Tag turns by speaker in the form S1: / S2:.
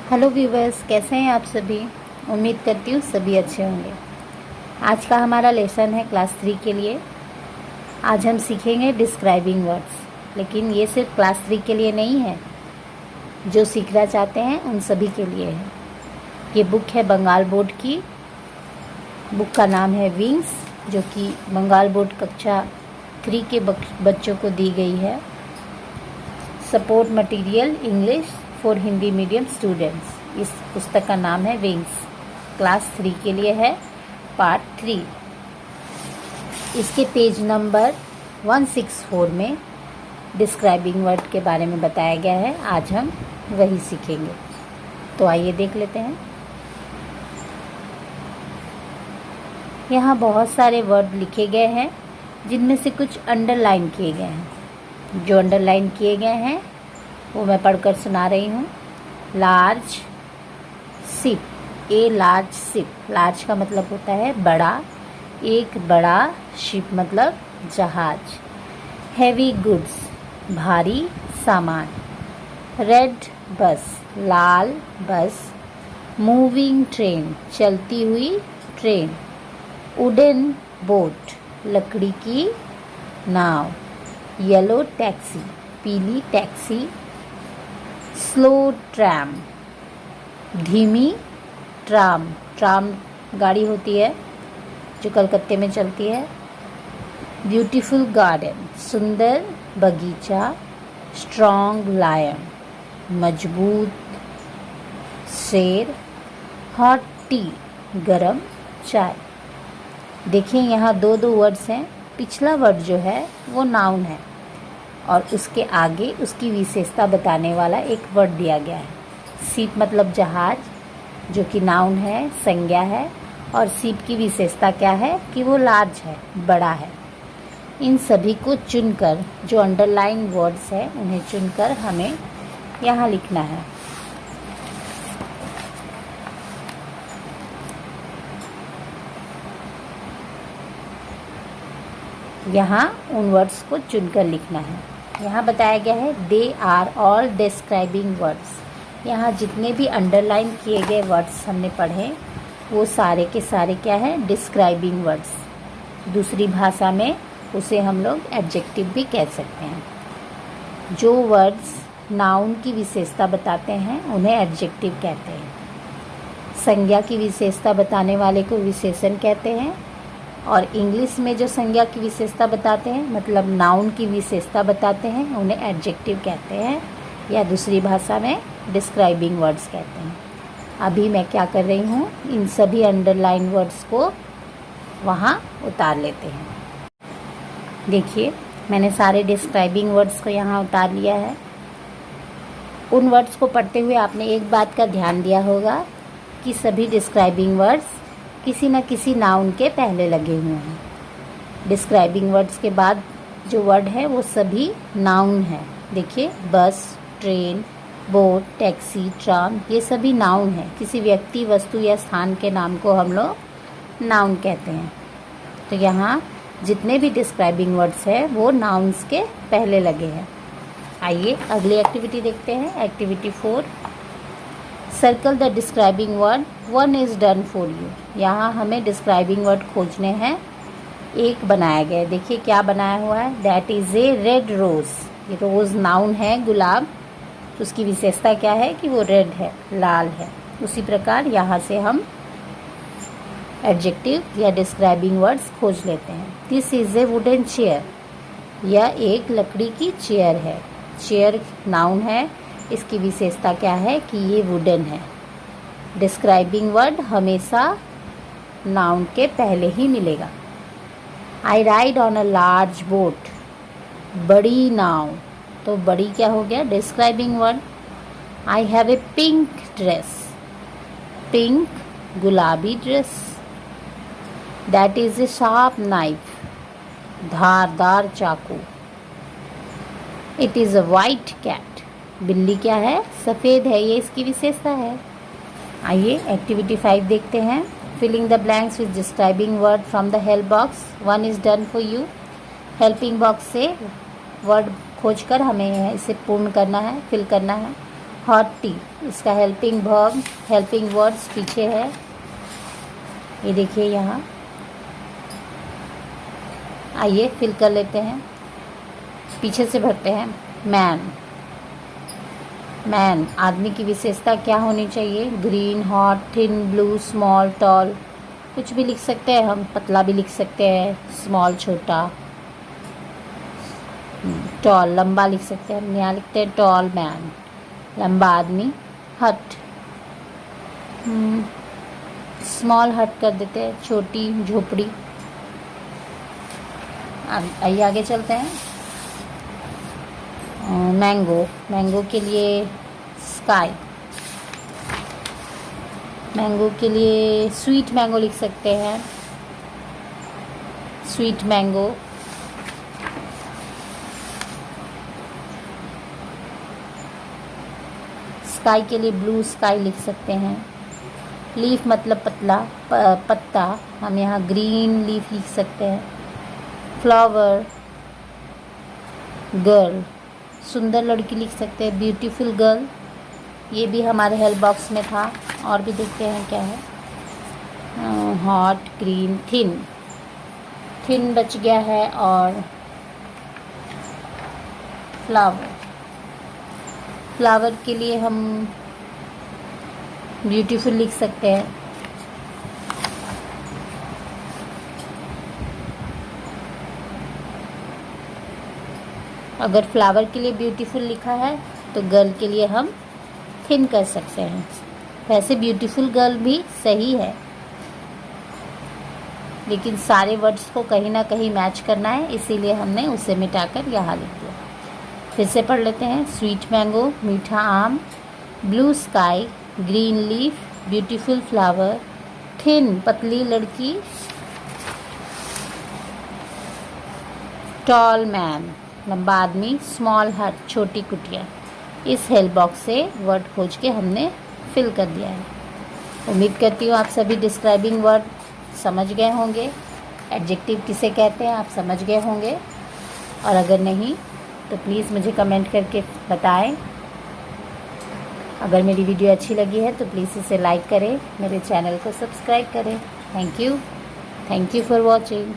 S1: Hello viewers, कैसे हैं आप सभी। उम्मीद करती हूँ सभी अच्छे होंगे। आज का हमारा लेसन है क्लास 3 के लिए। आज हम सीखेंगे डिस्क्राइबिंग वर्ड्स, लेकिन ये सिर्फ क्लास 3 के लिए नहीं है, जो सीखना चाहते हैं उन सभी के लिए है। ये बुक है बंगाल बोर्ड की। बुक का नाम है विंग्स, जो कि बंगाल बोर्ड कक्षा 3 के बच्चों को दी गई है। Support material English for Hindi medium students. इस पुस्तक का नाम है विंग्स। क्लास 3 के लिए है, पार्ट 3। इसके पेज नंबर 164 में डिस्क्राइबिंग वर्ड के बारे में बताया गया है। आज हम वही सीखेंगे, तो आइए देख लेते हैं। यहाँ बहुत सारे वर्ड लिखे गए हैं, जिनमें से कुछ अंडरलाइन किए गए हैं। जो अंडरलाइन किए गए हैं वो मैं पढ़कर सुना रही हूँ। Large ship, a large ship. Large का मतलब होता है बड़ा, एक बड़ा। शिप मतलब जहाज। हैवी गुड्स, भारी सामान। रेड बस, लाल बस। मूविंग ट्रेन, चलती हुई ट्रेन। वुडन बोट, लकड़ी की नाव। येलो टैक्सी, पीली टैक्सी। स्लो ट्रैम, धीमी ट्राम। ट्राम गाड़ी होती है जो कलकत्ते में चलती है। ब्यूटीफुल गार्डन, सुंदर बगीचा। स्ट्रॉन्ग लायन, मजबूत शेर। हॉट टी, गरम चाय। देखिए यहाँ दो वर्ड्स हैं। पिछला वर्ड जो है वो नाउन है और उसके आगे उसकी विशेषता बताने वाला एक वर्ड दिया गया है। शिप मतलब जहाज, जो कि नाउन है, संज्ञा है। और शिप की विशेषता क्या है कि वो लार्ज है, बड़ा है। इन सभी को चुनकर, जो अंडरलाइन वर्ड्स है उन्हें चुनकर हमें यहाँ लिखना है। यहाँ उन वर्ड्स को चुनकर लिखना है। यहाँ बताया गया है they are all describing words. यहाँ जितने भी अंडरलाइन किए गए वर्ड्स हमने पढ़े वो सारे के सारे क्या है, डिस्क्राइबिंग वर्ड्स। दूसरी भाषा में उसे हम लोग एडजेक्टिव भी कह सकते हैं। जो वर्ड्स नाउन की विशेषता बताते हैं उन्हें एडजेक्टिव कहते हैं। संज्ञा की विशेषता बताने वाले को विशेषण कहते हैं। और इंग्लिश में जो संज्ञा की विशेषता बताते हैं, मतलब नाउन की विशेषता बताते हैं, उन्हें एडजेक्टिव कहते हैं, या दूसरी भाषा में डिस्क्राइबिंग वर्ड्स कहते हैं। अभी मैं क्या कर रही हूँ, इन सभी अंडरलाइन वर्ड्स को वहाँ उतार लेते हैं। देखिए मैंने सारे डिस्क्राइबिंग वर्ड्स को यहाँ उतार लिया है। उन वर्ड्स को पढ़ते हुए आपने एक बात का ध्यान दिया होगा कि सभी डिस्क्राइबिंग वर्ड्स किसी न किसी नाउन के पहले लगे हुए हैं। डिस्क्राइबिंग वर्ड्स के बाद जो वर्ड है वो सभी नाउन है। देखिए बस, ट्रेन, बोट, टैक्सी, ट्राम, ये सभी नाउन है। किसी व्यक्ति, वस्तु या स्थान के नाम को हम लोग नाउन कहते हैं। तो यहाँ जितने भी डिस्क्राइबिंग वर्ड्स है वो नाउन्स के पहले लगे हैं। आइए अगली एक्टिविटी देखते हैं। Activity 4, circle the describing word, 1 is done for you. यहाँ हमें डिस्क्राइबिंग वर्ड खोजने हैं। एक बनाया गया है, देखिए क्या बनाया हुआ है। That is a red rose. ये रोज़ नाउन है, गुलाब। तो उसकी विशेषता क्या है कि वो रेड है, लाल है। उसी प्रकार यहाँ से हम एडजेक्टिव या डिस्क्राइबिंग वर्ड्स खोज लेते हैं। This is a wooden chair. यह एक लकड़ी की चेयर है। चेयर नाउन है, इसकी विशेषता क्या है कि ये वुडन है। डिस्क्राइबिंग वर्ड हमेशा नाउन के पहले ही मिलेगा। I ride on a large boat, बड़ी नाव। तो बड़ी क्या हो गया, describing word. I have a pink dress, pink गुलाबी dress. That is a sharp knife, धारदार चाकू। It is a white cat, बिल्ली क्या है, सफ़ेद है, ये इसकी विशेषता है। आइए एक्टिविटी 5 देखते हैं। Filling the blanks with describing word from the help box, 1 is done for you. Helping box से वर्ड खोजकर हमें इसे पूर्ण करना है, फिल करना है। हॉट टी, इसका हेल्पिंग वर्ब, हेल्पिंग वर्ड्स पीछे है, ये देखिए यहाँ। आइए फिल कर लेते हैं, पीछे से भरते हैं। मैन, मैन आदमी की विशेषता क्या होनी चाहिए? Green, hot, thin, blue, small, tall, कुछ भी लिख सकते हैं हम, पतला भी लिख सकते हैं, स्मॉल छोटा, टॉल लंबा लिख सकते हैं हम, यहाँ लिखते हैं टॉल मैन, लंबा आदमी। हट, स्मॉल हट कर देते हैं, छोटी झोपड़ी। आइए आगे चलते हैं। मैंगो, मैंगो के लिए स्काई, मैंगो के लिए स्वीट मैंगो लिख सकते हैं, स्वीट मैंगो। स्काई के लिए ब्लू स्काई लिख सकते हैं। लीफ मतलब पतला, पत्ता, हम यहाँ ग्रीन लीफ लिख सकते हैं। फ्लावर, गर्ल, सुंदर लड़की लिख सकते हैं, ब्यूटीफुल गर्ल, ये भी हमारे हेल्प बॉक्स में था। और भी देखते हैं क्या है। हॉट, ग्रीन, थिन, थिन बच गया है। और फ्लावर, फ्लावर के लिए हम ब्यूटीफुल लिख सकते हैं। अगर फ्लावर के लिए ब्यूटीफुल लिखा है तो गर्ल के लिए हम थिन कर सकते हैं। वैसे ब्यूटीफुल गर्ल भी सही है, लेकिन सारे वर्ड्स को कहीं ना कहीं मैच करना है, इसीलिए हमने उसे मिटाकर यहाँ लिख दिया। फिर से पढ़ लेते हैं। स्वीट मैंगो, मीठा आम, blue sky, green leaf, beautiful flower, thin पतली लड़की, टॉल मैन लंबा आदमी, स्मॉल हट छोटी कुटिया। इस हेल्प बॉक्स से वर्ड खोज के हमने फिल कर दिया है। उम्मीद करती हूँ आप सभी डिस्क्राइबिंग वर्ड समझ गए होंगे, एडजेक्टिव किसे कहते हैं आप समझ गए होंगे। और अगर नहीं तो प्लीज़ मुझे कमेंट करके बताएं। अगर मेरी वीडियो अच्छी लगी है तो प्लीज़ इसे लाइक करें, मेरे चैनल को सब्सक्राइब करें। Thank you for watching.